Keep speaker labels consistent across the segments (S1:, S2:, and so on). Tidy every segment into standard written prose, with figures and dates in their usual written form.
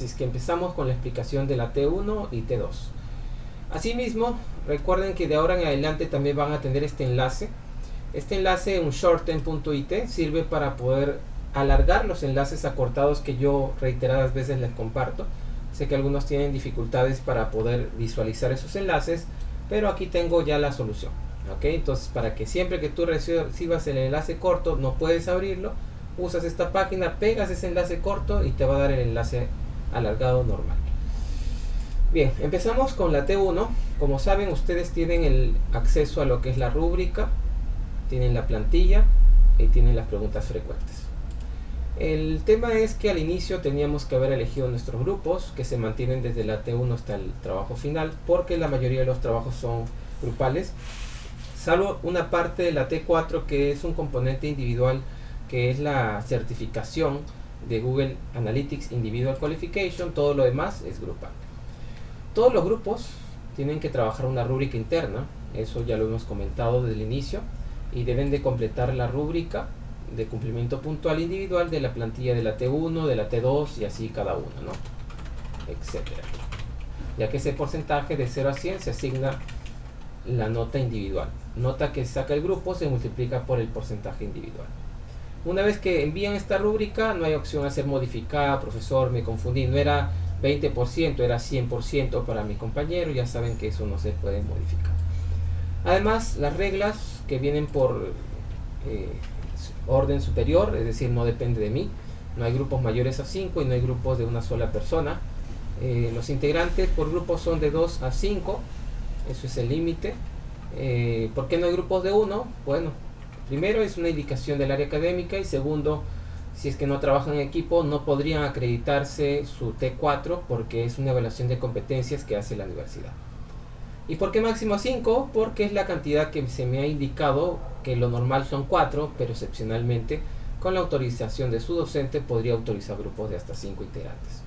S1: Así es que empezamos con la explicación de la T1 y T2. Asimismo, recuerden que de ahora en adelante también van a tener este enlace. Este enlace, un shorten.it, sirve para poder alargar los enlaces acortados que yo reiteradas veces les comparto. Sé que algunos tienen dificultades para poder visualizar esos enlaces, pero aquí tengo ya la solución. ¿Ok? Entonces, para que siempre que tú recibas el enlace corto, no puedes abrirlo, usas esta página, pegas ese enlace corto y te va a dar el enlace alargado normal. Bien, empezamos con la T1. Como saben, ustedes tienen el acceso a lo que es la rúbrica, tienen la plantilla y tienen las preguntas frecuentes. El tema es que al inicio teníamos que haber elegido nuestros grupos, que se mantienen desde la T1 hasta el trabajo final, porque la mayoría de los trabajos son grupales, salvo una parte de la T4 que es un componente individual, que es la certificación de Google Analytics Individual Qualification. Todo lo demás es grupal. Todos los grupos tienen que trabajar una rúbrica interna, eso ya lo hemos comentado desde el inicio, y deben de completar la rúbrica de cumplimiento puntual individual de la plantilla de la T1, de la T2 y así cada uno, ¿no? Etcétera. Ya que ese porcentaje de 0 a 100 se asigna la nota individual. Nota que saca el grupo se multiplica por el porcentaje individual. Una vez que envían esta rúbrica, no hay opción a ser modificada. Profesor, me confundí, no era 20%, era 100% para mi compañero. Ya saben que eso no se puede modificar. Además, las reglas que vienen por orden superior, es decir, no depende de mí. No hay grupos mayores a 5 y no hay grupos de una sola persona. Los integrantes por grupos son de 2 a 5, eso es el límite. ¿Por qué no hay grupos de 1? Bueno, primero es una indicación del área académica, y segundo, si es que no trabajan en equipo, no podrían acreditarse su T4 porque es una evaluación de competencias que hace la universidad. ¿Y por qué máximo 5? Porque es la cantidad que se me ha indicado, que lo normal son 4, pero excepcionalmente, con la autorización de su docente, podría autorizar grupos de hasta 5 integrantes.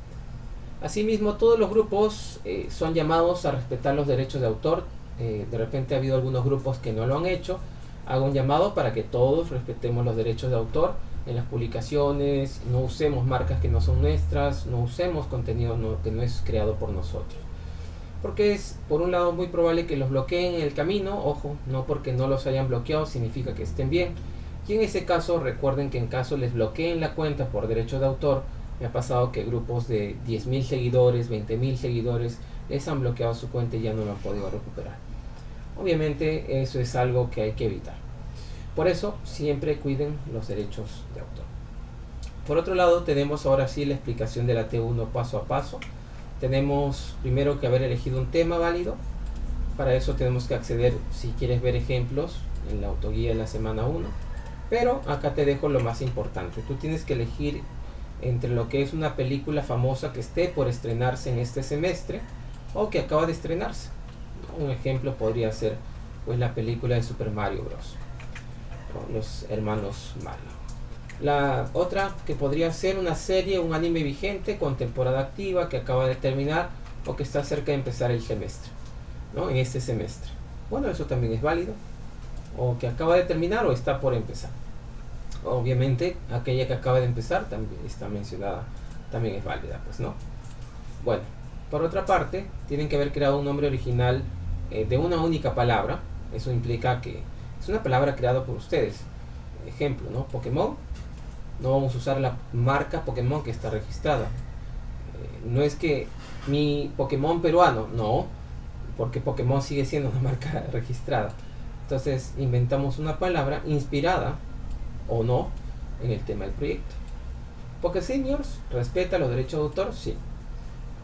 S1: Asimismo, todos los grupos son llamados a respetar los derechos de autor. De repente ha habido algunos grupos que no lo han hecho. Hago un llamado para que todos respetemos los derechos de autor en las publicaciones, no usemos marcas que no son nuestras, no usemos contenido que no es creado por nosotros. Porque es, por un lado, muy probable que los bloqueen en el camino. Ojo, no porque no los hayan bloqueado significa que estén bien. Y en ese caso, recuerden que en caso les bloqueen la cuenta por derecho de autor, me ha pasado que grupos de 10.000 seguidores, 20.000 seguidores, les han bloqueado su cuenta y ya no lo han podido recuperar. Obviamente eso es algo que hay que evitar. Por eso siempre cuiden los derechos de autor. Por otro lado, tenemos ahora sí la explicación de la T1 paso a paso. Tenemos primero que haber elegido un tema válido. Para eso tenemos que acceder, si quieres ver ejemplos, en la autoguía de la semana 1. Pero acá te dejo lo más importante. Tú tienes que elegir entre lo que es una película famosa que esté por estrenarse en este semestre o que acaba de estrenarse. Un ejemplo podría ser pues la película de Super Mario Bros. Los hermanos Mario. La otra que podría ser una serie, un anime vigente con temporada activa que acaba de terminar o que está cerca de empezar el semestre, ¿no? En este semestre. Bueno, eso también es válido. O que acaba de terminar o está por empezar. Obviamente aquella que acaba de empezar también está mencionada, también es válida, pues, ¿no? Bueno, por otra parte, tienen que haber creado un nombre original de una única palabra. Eso implica que es una palabra creada por ustedes. Ejemplo, ¿no? Pokémon. No vamos a usar la marca Pokémon que está registrada. No es que mi Pokémon peruano, no, porque Pokémon sigue siendo una marca registrada. Entonces inventamos una palabra inspirada o no en el tema del proyecto. Pokéseniors respeta los derechos de autor, sí.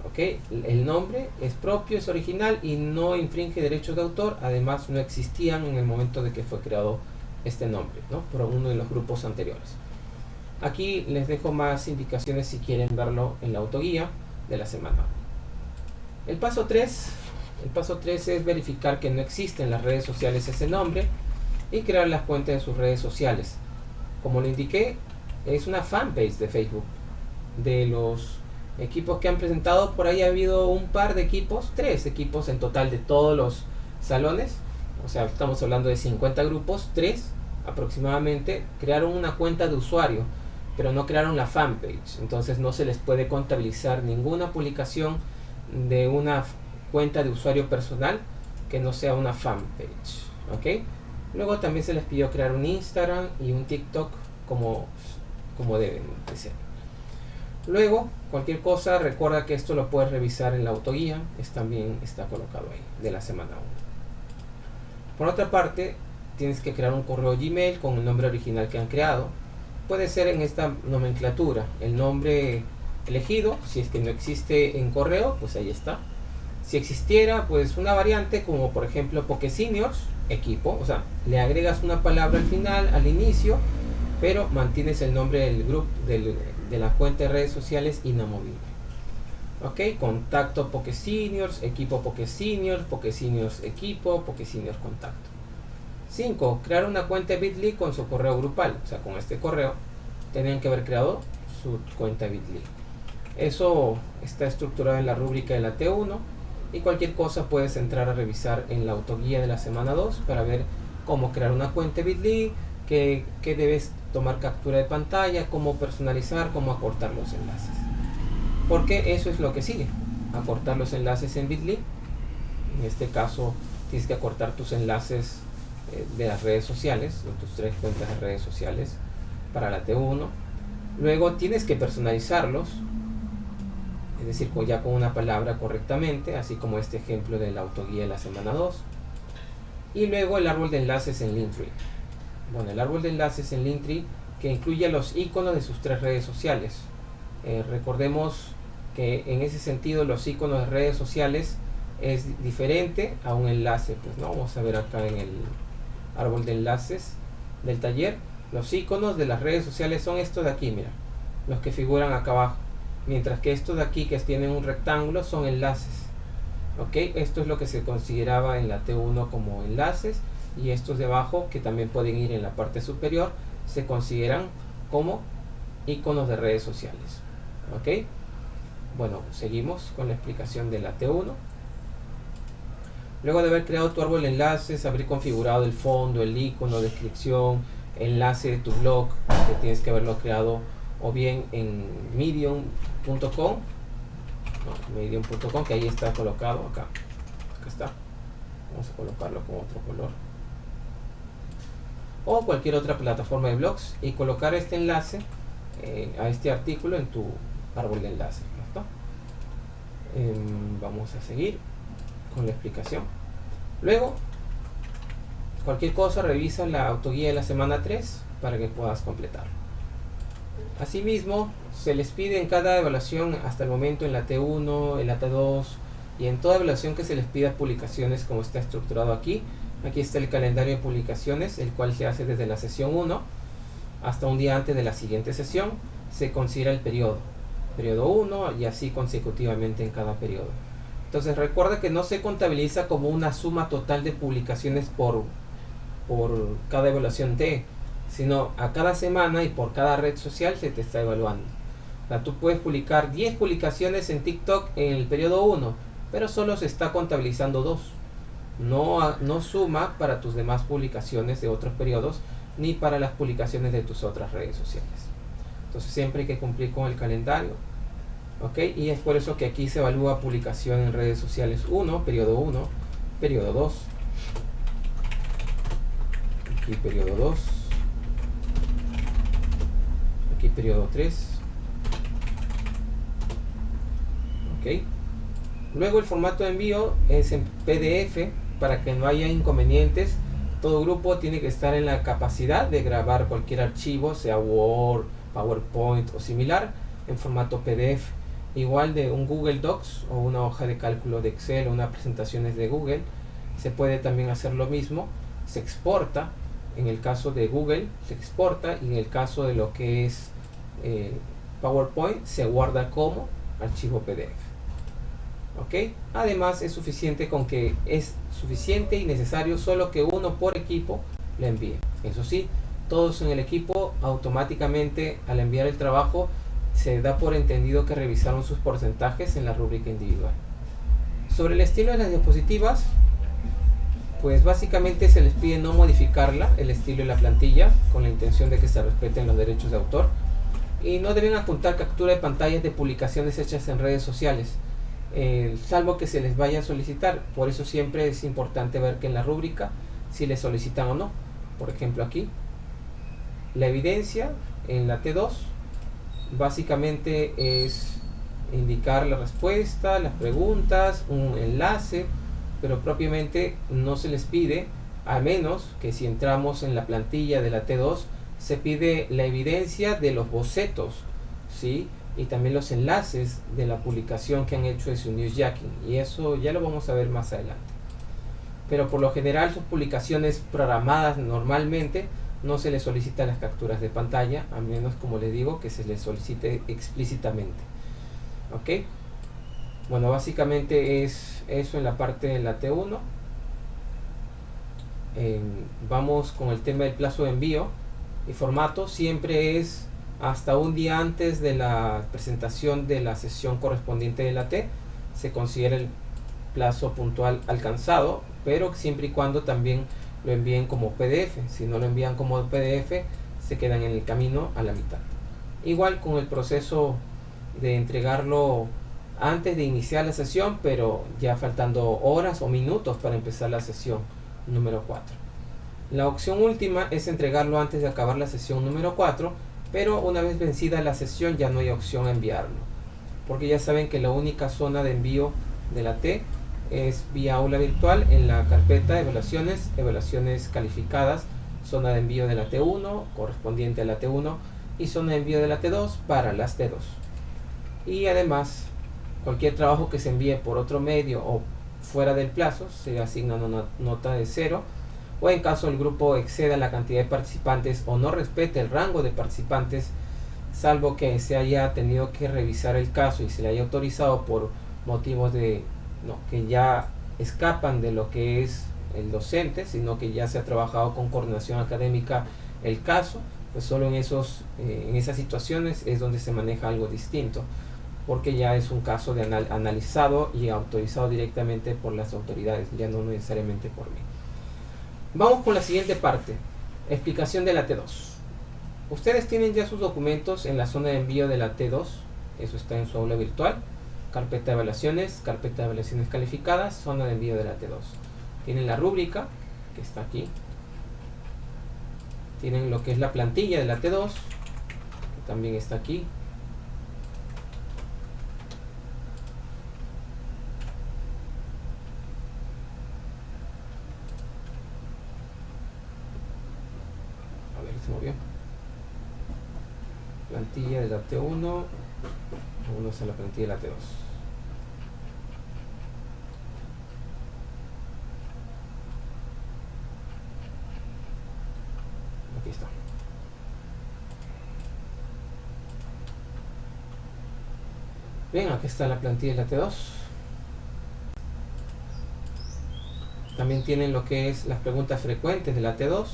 S1: Okay. El nombre es propio, es original y no infringe derechos de autor. Además, no existían en el momento de que fue creado este nombre, ¿no? Por uno de los grupos anteriores. Aquí les dejo más indicaciones si quieren verlo en la autoguía de la semana. El paso 3 es verificar que no existe en las redes sociales ese nombre y crear las cuentas de sus redes sociales. Como le indiqué, es una fanpage de Facebook. De los equipos que han presentado, por ahí ha habido un par de equipos, 3 equipos en total de todos los salones. O sea, estamos hablando de 50 grupos, 3 aproximadamente crearon una cuenta de usuario, pero no crearon la fanpage. Entonces no se les puede contabilizar ninguna publicación de una cuenta de usuario personal que no sea una fanpage. ¿Ok? Luego también se les pidió crear un Instagram y un TikTok como deben de ser. Luego, cualquier cosa, recuerda que esto lo puedes revisar en la autoguía, también está colocado ahí, de la semana 1. Por otra parte, tienes que crear un correo Gmail con el nombre original que han creado. Puede ser en esta nomenclatura, el nombre elegido. Si es que no existe en correo, pues ahí está. Si existiera, pues una variante como por ejemplo PokeSeniors, equipo, o sea, le agregas una palabra al final, al inicio, pero mantienes el nombre del grupo, de la cuenta de redes sociales inamovible. Ok, contacto PokeSeniors, equipo PokeSeniors equipo, PokeSeniors contacto. 5. Crear una cuenta de Bitly con su correo grupal. O sea, con este correo tenían que haber creado su cuenta de Bitly. Eso está estructurado en la rúbrica de la T1 y cualquier cosa puedes entrar a revisar en la autoguía de la semana 2 para ver cómo crear una cuenta de Bitly, que debes tomar captura de pantalla, cómo personalizar, cómo acortar los enlaces. Porque eso es lo que sigue, acortar los enlaces en Bitly. En este caso tienes que acortar tus enlaces de las redes sociales, de tus 3 cuentas de redes sociales para la T1. Luego tienes que personalizarlos, es decir, ya con una palabra correctamente, así como este ejemplo de la autoguía de la semana 2. Y luego el árbol de enlaces en Linktree. Bueno, el árbol de enlaces en Linktree que incluye los iconos de sus 3 redes sociales. Recordemos que en ese sentido los iconos de redes sociales es diferente a un enlace. Pues no, vamos a ver acá en el árbol de enlaces del taller. Los iconos de las redes sociales son estos de aquí, mira, los que figuran acá abajo, mientras que estos de aquí que tienen un rectángulo son enlaces. Ok, esto es lo que se consideraba en la T1 como enlaces, y estos de abajo, que también pueden ir en la parte superior, se consideran como iconos de redes sociales. Ok, bueno, seguimos con la explicación de la T1. Luego de haber creado tu árbol de enlaces, haber configurado el fondo, el icono, descripción, enlace de tu blog, que tienes que haberlo creado o bien en medium.com, medium.com, que ahí está colocado, acá está. Vamos a colocarlo con otro color. O cualquier otra plataforma de blogs y colocar este enlace a este artículo en tu árbol de enlaces. Vamos a seguir con la explicación. Luego, cualquier cosa, revisa la autoguía de la semana 3 para que puedas completarlo. Asimismo, se les pide en cada evaluación hasta el momento, en la T1, en la T2 y en toda evaluación que se les pida publicaciones, como está estructurado aquí. Aquí está el calendario de publicaciones, el cual se hace desde la sesión 1 hasta un día antes de la siguiente sesión. Se considera el periodo 1 y así consecutivamente en cada periodo. Entonces recuerda que no se contabiliza como una suma total de publicaciones por cada evaluación T, sino a cada semana y por cada red social se te está evaluando. O sea, tú puedes publicar 10 publicaciones en TikTok en el periodo 1, pero solo se está contabilizando 2. No suma para tus demás publicaciones de otros periodos ni para las publicaciones de tus otras redes sociales. Entonces siempre hay que cumplir con el calendario. ¿Ok? Y es por eso que aquí se evalúa publicación en redes sociales 1, periodo 1, periodo 2. Aquí periodo 2. Aquí periodo 3. ¿Ok? Luego el formato de envío es en PDF para que no haya inconvenientes. Todo grupo tiene que estar en la capacidad de grabar cualquier archivo, sea Word, PowerPoint o similar, en formato PDF. Igual de un Google Docs o una hoja de cálculo de Excel o una presentaciones de Google, se puede también hacer lo mismo. Se exporta, en el caso de Google se exporta, y en el caso de lo que es PowerPoint se guarda como archivo PDF. ¿Ok? Además es suficiente y necesario solo que uno por equipo le envíe. Eso sí, todos en el equipo automáticamente al enviar el trabajo se da por entendido que revisaron sus porcentajes en la rúbrica individual. Sobre el estilo de las diapositivas, pues básicamente se les pide no modificarla, el estilo de la plantilla, con la intención de que se respeten los derechos de autor. Y no deben adjuntar captura de pantallas de publicaciones hechas en redes sociales, salvo que se les vaya a solicitar. Por eso siempre es importante ver que en la rúbrica si les solicitan o no. Por ejemplo, aquí la evidencia en la T2 básicamente es indicar la respuesta, las preguntas, un enlace, pero propiamente no se les pide, a menos que si entramos en la plantilla de la T2 se pide la evidencia de los bocetos, ¿sí? Y también los enlaces de la publicación que han hecho en su newsjacking, y eso ya lo vamos a ver más adelante. Pero por lo general sus publicaciones programadas normalmente no se les solicitan las capturas de pantalla, a menos, como les digo, que se les solicite explícitamente. ¿Ok? Bueno, básicamente es eso en la parte de la T1. Vamos con el tema del plazo de envío. El formato siempre es hasta un día antes de la presentación de la sesión correspondiente de la T. Se considera el plazo puntual alcanzado, pero siempre y cuando también lo envíen como PDF. Si no lo envían como PDF, se quedan en el camino a la mitad. Igual con el proceso de entregarlo antes de iniciar la sesión, pero ya faltando horas o minutos para empezar la sesión número 4. La opción última es entregarlo antes de acabar la sesión número 4, pero una vez vencida la sesión ya no hay opción a enviarlo, porque ya saben que la única zona de envío de la T es vía aula virtual en la carpeta de evaluaciones calificadas, zona de envío de la T1 correspondiente a la T1 y zona de envío de la T2 para las T2. Y además cualquier trabajo que se envíe por otro medio o fuera del plazo se asigna una nota de 0, o en caso el grupo exceda la cantidad de participantes o no respete el rango de participantes, salvo que se haya tenido que revisar el caso y se le haya autorizado por motivos de que ya escapan de lo que es el docente, sino que ya se ha trabajado con coordinación académica el caso, pues solo en esas situaciones es donde se maneja algo distinto, porque ya es un caso de analizado y autorizado directamente por las autoridades, ya no necesariamente por mí. Vamos con la siguiente parte, explicación de la T2. Ustedes tienen ya sus documentos en la zona de envío de la T2, eso está en su aula virtual, carpeta de evaluaciones calificadas, zona de envío de la T2. Tienen la rúbrica, que está aquí. Tienen lo que es la plantilla de la T2, que también está aquí. A ver, se movió. Plantilla de la T1. Vamos a la plantilla de la T2. Aquí está. Bien, aquí está la plantilla de la T2. También tienen lo que es las preguntas frecuentes de la T2.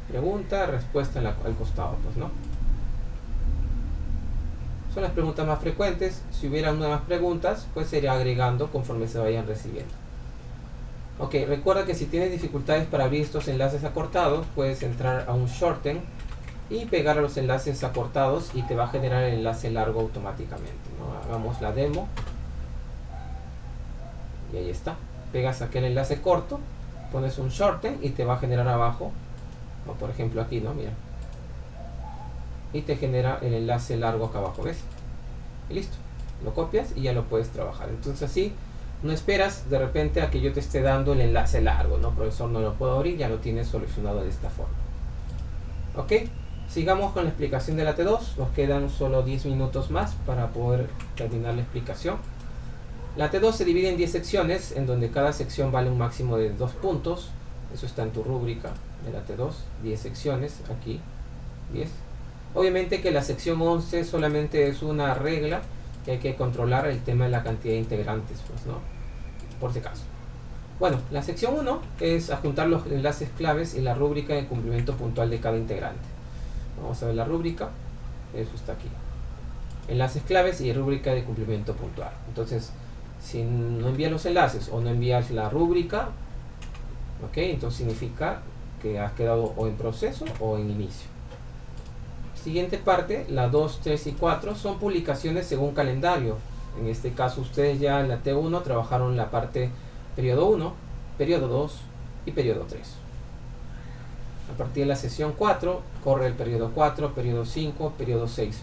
S1: Pregunta, respuesta al costado, pues, ¿no? Son las preguntas más frecuentes. Si hubiera nuevas preguntas, pues sería agregando conforme se vayan recibiendo. Ok, recuerda que si tienes dificultades para abrir estos enlaces acortados, puedes entrar a un shorten y pegar a los enlaces acortados y te va a generar el enlace largo automáticamente, ¿no? Hagamos la demo. Y ahí está. Pegas aquel enlace corto, pones un shorten y te va a generar abajo, o por ejemplo aquí, ¿no? Mira. Y te genera el enlace largo acá abajo, ¿ves? Y listo, lo copias y ya lo puedes trabajar. Entonces así no esperas de repente a que yo te esté dando el enlace largo, ¿no? Profesor, no lo puedo abrir, ya lo tienes solucionado de esta forma. Ok, sigamos con la explicación de la T2. Nos quedan solo 10 minutos más para poder terminar la explicación. La T2 se divide en 10 secciones, en donde cada sección vale un máximo de 2 puntos. Eso está en tu rúbrica de la T2, 10 secciones, aquí, 10. Obviamente que la sección 11 solamente es una regla que hay que controlar el tema de la cantidad de integrantes, pues, ¿no? Por si acaso. Bueno, la sección 1 es adjuntar los enlaces claves y la rúbrica de cumplimiento puntual de cada integrante. Vamos a ver la rúbrica, eso está aquí. Enlaces claves y rúbrica de cumplimiento puntual. Entonces, si no envías los enlaces o no envías la rúbrica, ok, entonces significa que has quedado o en proceso o en inicio. Siguiente parte, la 2, 3 y 4 son publicaciones según calendario. En este caso ustedes ya en la T1 trabajaron la parte periodo 1, periodo 2 y periodo 3. A partir de la sesión 4 corre el periodo 4, periodo 5, periodo 6.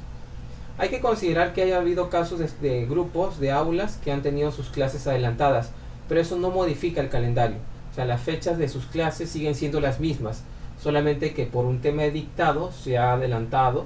S1: Hay que considerar que haya habido casos de grupos de aulas que han tenido sus clases adelantadas, pero eso no modifica el calendario. O sea, las fechas de sus clases siguen siendo las mismas, solamente que por un tema de dictado se ha adelantado,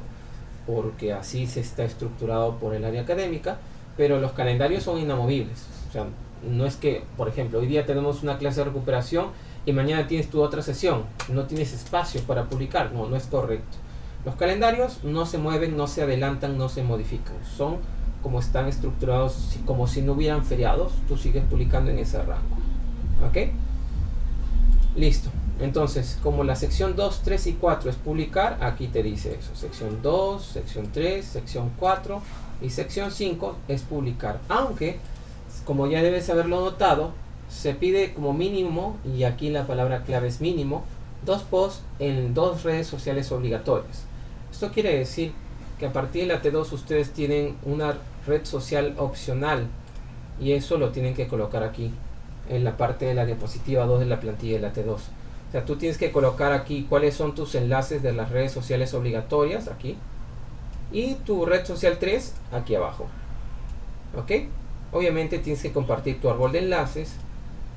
S1: porque así se está estructurado por el área académica, pero los calendarios son inamovibles. O sea, no es que, por ejemplo, hoy día tenemos una clase de recuperación y mañana tienes tu otra sesión, no tienes espacio para publicar. No, no es correcto. Los calendarios no se mueven, no se adelantan, no se modifican. Son como están estructurados, como si no hubieran feriados. Tú sigues publicando en ese rango. ¿Ok? Listo. Entonces, como la sección 2, 3 y 4 es publicar, aquí te dice eso. Sección 2, sección 3, sección 4 y sección 5 es publicar. Aunque, como ya debes haberlo notado, se pide como mínimo, y aquí la palabra clave es mínimo, 2 posts en 2 redes sociales obligatorias. Esto quiere decir que a partir de la T2 ustedes tienen una red social opcional, y eso lo tienen que colocar aquí en la parte de la diapositiva 2 de la plantilla de la T2. O sea, tú tienes que colocar aquí cuáles son tus enlaces de las redes sociales obligatorias, aquí, y tu red social 3 aquí abajo. ¿Ok? Obviamente tienes que compartir tu árbol de enlaces,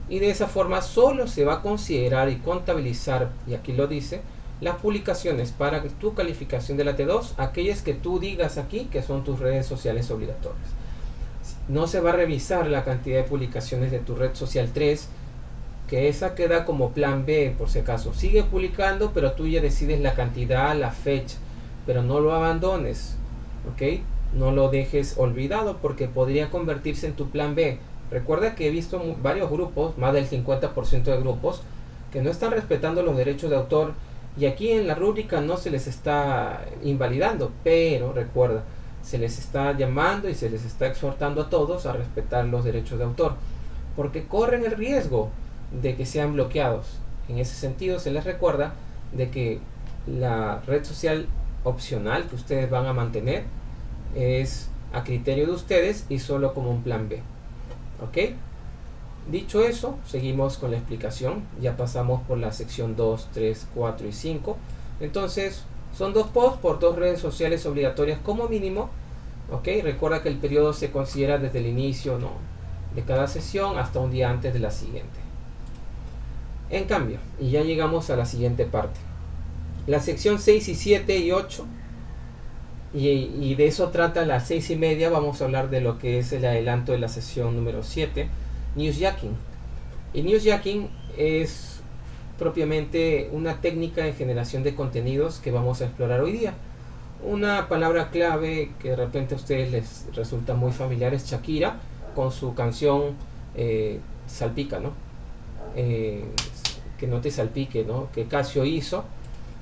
S1: y de esa forma solo se va a considerar y contabilizar, y aquí lo dice, las publicaciones para tu calificación de la T2, aquellas que tú digas aquí que son tus redes sociales obligatorias. No se va a revisar la cantidad de publicaciones de tu red social 3, que esa queda como plan B por si acaso. Sigue publicando, pero tú ya decides la cantidad, la fecha, pero no lo abandones, ¿ok? No lo dejes olvidado porque podría convertirse en tu plan B. Recuerda que he visto varios grupos, más del 50% de grupos, que no están respetando los derechos de autor, y aquí en la rúbrica no se les está invalidando, pero recuerda, se les está llamando y se les está exhortando a todos a respetar los derechos de autor, porque corren el riesgo de que sean bloqueados. En ese sentido se les recuerda de que la red social opcional que ustedes van a mantener es a criterio de ustedes y solo como un plan B. ¿Ok? Dicho eso, seguimos con la explicación. Ya pasamos por la sección 2, 3, 4 y 5. Entonces, son 2 posts por 2 redes sociales obligatorias como mínimo. ¿Ok? Recuerda que el periodo se considera desde el inicio, ¿no?, de cada sesión hasta un día antes de la siguiente. En cambio, y ya llegamos a la siguiente parte. La sección 6 y 7 y 8. Y de eso trata las 6 y media. Vamos a hablar de lo que es el adelanto de la sesión número 7. Newsjacking. Y newsjacking es propiamente una técnica de generación de contenidos que vamos a explorar hoy día. Una palabra clave que de repente a ustedes les resulta muy familiar es Shakira con su canción Salpica, ¿no? Que no te salpique, ¿no?, que Casio hizo.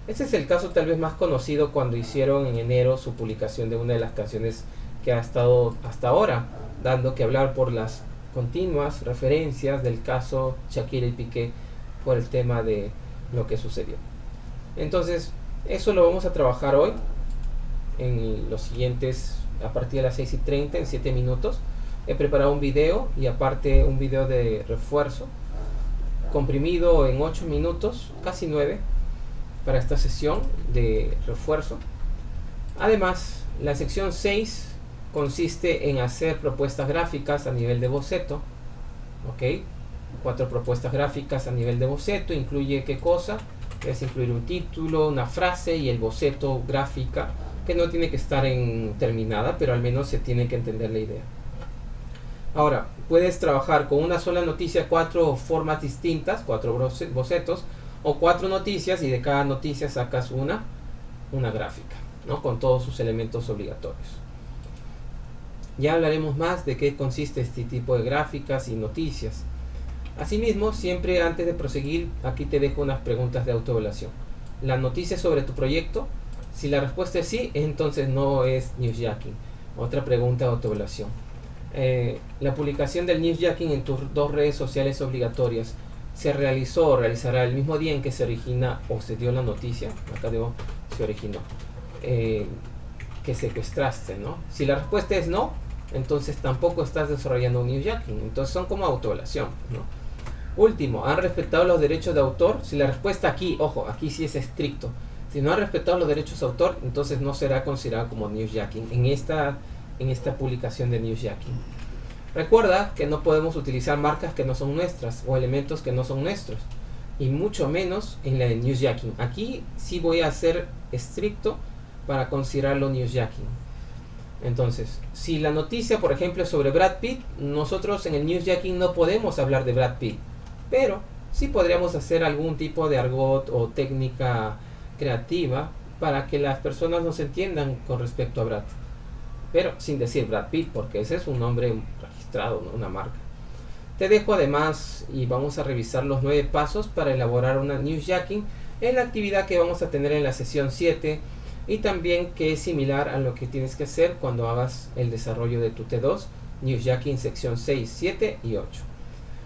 S1: Ese es el caso tal vez más conocido cuando hicieron en enero su publicación de una de las canciones que ha estado hasta ahora dando que hablar por las continuas referencias del caso Shakira y Piqué por el tema de lo que sucedió. Entonces, eso lo vamos a trabajar hoy en los siguientes, a partir de las 6:30, en 7 minutos. He preparado un video y aparte un video de refuerzo comprimido en 8 minutos, casi 9, para esta sesión de refuerzo. Además, la sección 6 consiste en hacer propuestas gráficas a nivel de boceto. ¿Ok? 4 propuestas gráficas a nivel de boceto. Incluye ¿qué cosa? Es incluir un título, una frase y el boceto gráfica, que no tiene que estar terminada, pero al menos se tiene que entender la idea. Ahora, puedes trabajar con una sola noticia, 4 formas distintas, 4 bocetos, o 4 noticias, y de cada noticia sacas una gráfica, ¿no?, con todos sus elementos obligatorios. Ya hablaremos más de qué consiste este tipo de gráficas y noticias. Asimismo, siempre antes de proseguir, aquí te dejo unas preguntas de autoevaluación. La noticia sobre tu proyecto, si la respuesta es sí, entonces no es newsjacking. Otra pregunta de autoevaluación. La publicación del newsjacking en tus 2 redes sociales obligatorias se realizó o realizará el mismo día en que se origina o se dio la noticia. Acá digo se originó. que secuestraste, ¿no? Si la respuesta es no, entonces tampoco estás desarrollando un newsjacking. Entonces son como autoviolación, ¿no? Último, ¿han respetado los derechos de autor? Si la respuesta aquí, ojo, aquí sí es estricto. Si no han respetado los derechos de autor, entonces no será considerado como newsjacking en esta publicación de newsjacking. Recuerda que no podemos utilizar marcas que no son nuestras o elementos que no son nuestros, y mucho menos en la de newsjacking. Aquí sí voy a ser estricto para considerarlo newsjacking. Entonces, si la noticia, por ejemplo, es sobre Brad Pitt, nosotros en el newsjacking no podemos hablar de Brad Pitt, pero sí podríamos hacer algún tipo de argot o técnica creativa para que las personas nos entiendan con respecto a Brad, pero sin decir Brad Pitt, porque ese es un nombre registrado, ¿no? Una marca. Te dejo además y vamos a revisar los 9 pasos para elaborar una newsjacking en la actividad que vamos a tener en la sesión 7, y también que es similar a lo que tienes que hacer cuando hagas el desarrollo de tu T2 newsjacking sección 6, 7 y 8.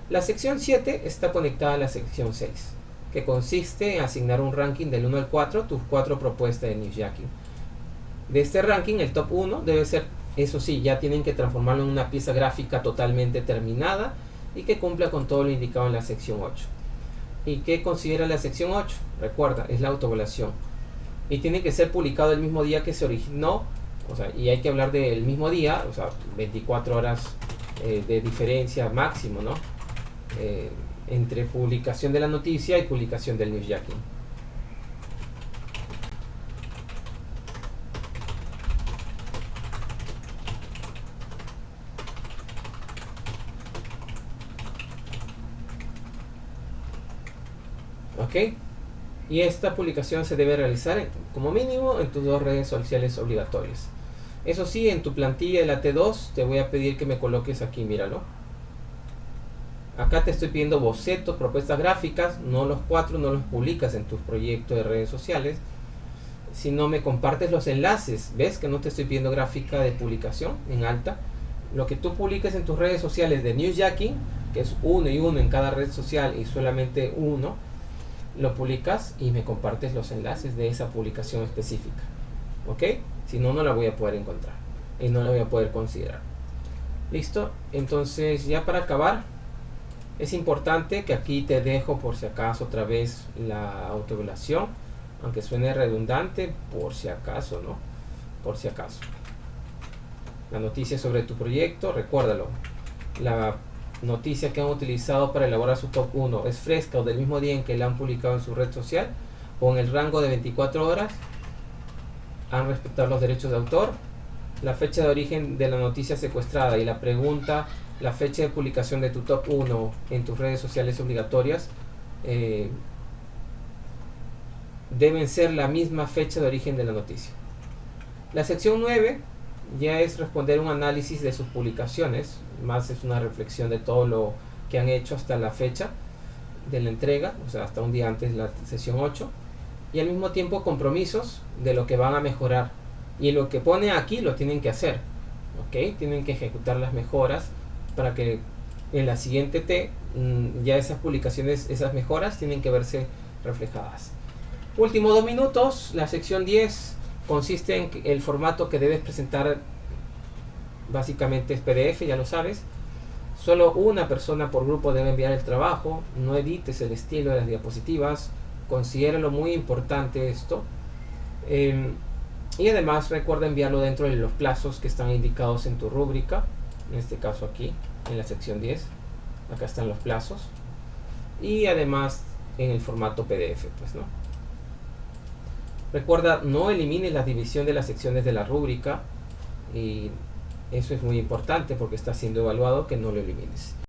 S1: La sección 7 está conectada a la sección 6, que consiste en asignar un ranking del 1 al 4 tus 4 propuestas de newsjacking. De este ranking, el top 1 debe ser, eso sí, ya tienen que transformarlo en una pieza gráfica totalmente terminada y que cumpla con todo lo indicado en la sección 8. ¿Y qué considera la sección 8? Recuerda, es la autoevaluación. Y tiene que ser publicado el mismo día que se originó, o sea, y hay que hablar del mismo día, o sea, 24 horas de diferencia máximo, ¿no? Entre publicación de la noticia y publicación del newsjacking. ¿Ok? Y esta publicación se debe realizar como mínimo en tus 2 redes sociales obligatorias. Eso sí, en tu plantilla de la T2 te voy a pedir que me coloques aquí, míralo. Acá te estoy pidiendo bocetos, propuestas gráficas, no los 4, no los publicas en tus proyectos de redes sociales, sino me compartes los enlaces. ¿Ves que no te estoy pidiendo gráfica de publicación en alta? Lo que tú publiques en tus redes sociales de newsjacking, que es 1 y 1 en cada red social y solamente 1, lo publicas y me compartes los enlaces de esa publicación específica, ¿ok? Si no, no la voy a poder encontrar y no la voy a poder considerar. ¿Listo? Entonces, ya para acabar, es importante que aquí te dejo por si acaso otra vez la autoevaluación, aunque suene redundante, por si acaso, ¿no? Por si acaso. La noticia sobre tu proyecto, recuérdalo. La noticia que han utilizado para elaborar su top 1 es fresca o del mismo día en que la han publicado en su red social o en el rango de 24 horas, han respetado los derechos de autor, la fecha de origen de la noticia secuestrada y la pregunta, la fecha de publicación de tu top 1 en tus redes sociales obligatorias deben ser la misma fecha de origen de la noticia. La sección 9 ya es responder un análisis de sus publicaciones, más es una reflexión de todo lo que han hecho hasta la fecha de la entrega, o sea, hasta un día antes de la sesión 8, y al mismo tiempo compromisos de lo que van a mejorar, y lo que pone aquí lo tienen que hacer, ¿ok? Tienen que ejecutar las mejoras para que en la siguiente T ya esas publicaciones, esas mejoras tienen que verse reflejadas. Último 2 minutos, la sección 10 consiste en que el formato que debes presentar básicamente es PDF, ya lo sabes. Solo una persona por grupo debe enviar el trabajo. No edites el estilo de las diapositivas. Considéralo muy importante esto. Y además recuerda enviarlo dentro de los plazos que están indicados en tu rúbrica. En este caso aquí, en la sección 10. Acá están los plazos. Y además en el formato PDF, pues, ¿no? Recuerda, no elimines la división de las secciones de la rúbrica, y eso es muy importante porque está siendo evaluado, que no lo elimines.